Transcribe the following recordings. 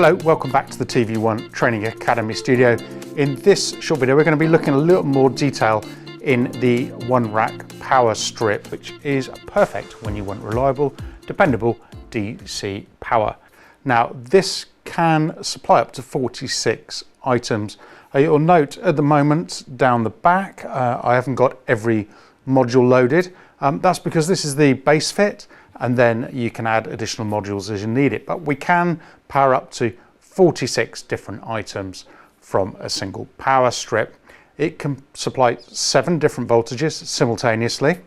Hello, welcome back to the tvONE Training Academy studio. In this short video, we're going to be looking a little more detail in the ONErack power strip, which is perfect when you want reliable, dependable DC power. Now, this can supply up to 46 items. You'll note at the moment down the back, I haven't got every module loaded. That's because this is the base fit, and then you can add additional modules as you need it. But we can power up to 46 different items from a single power strip. It can supply 7 different voltages simultaneously,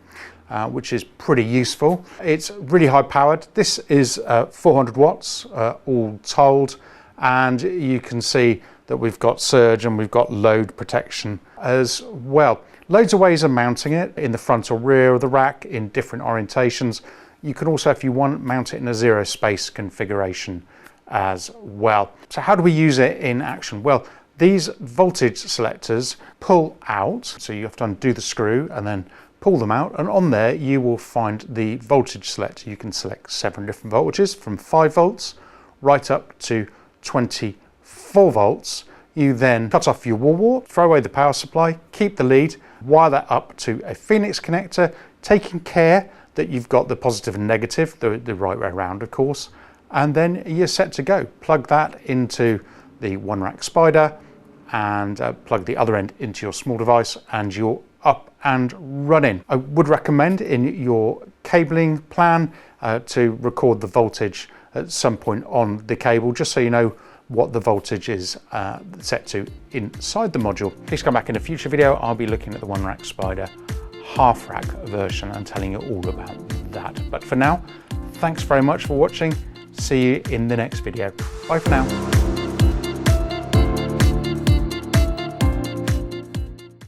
which is pretty useful. It's really high powered. This is 400 watts all told, and you can see that we've got surge and we've got load protection as well. Loads of ways of mounting it, in the front or rear of the rack in different orientations. You can also, if you want, mount it in a zero space configuration as well. So how do we use it in action? Well, these voltage selectors pull out, so you have to undo the screw and then pull them out, and on there you will find the voltage selector. You can select 7 different voltages from 5 volts right up to 24 volts. You then cut off your wall wart, throw away the power supply, keep the lead, wire that up to a Phoenix connector, taking care that you've got the positive and negative, the right way around of course, and then you're set to go. Plug that into the ONErack Spider and plug the other end into your small device and you're up and running. I would recommend in your cabling plan to record the voltage at some point on the cable, just so you know what the voltage is set to inside the module. Please come back in a future video. I'll be looking at the ONErack Spider half rack version and telling you all about that. But for now, thanks very much for watching. See you in the next video. Bye for now.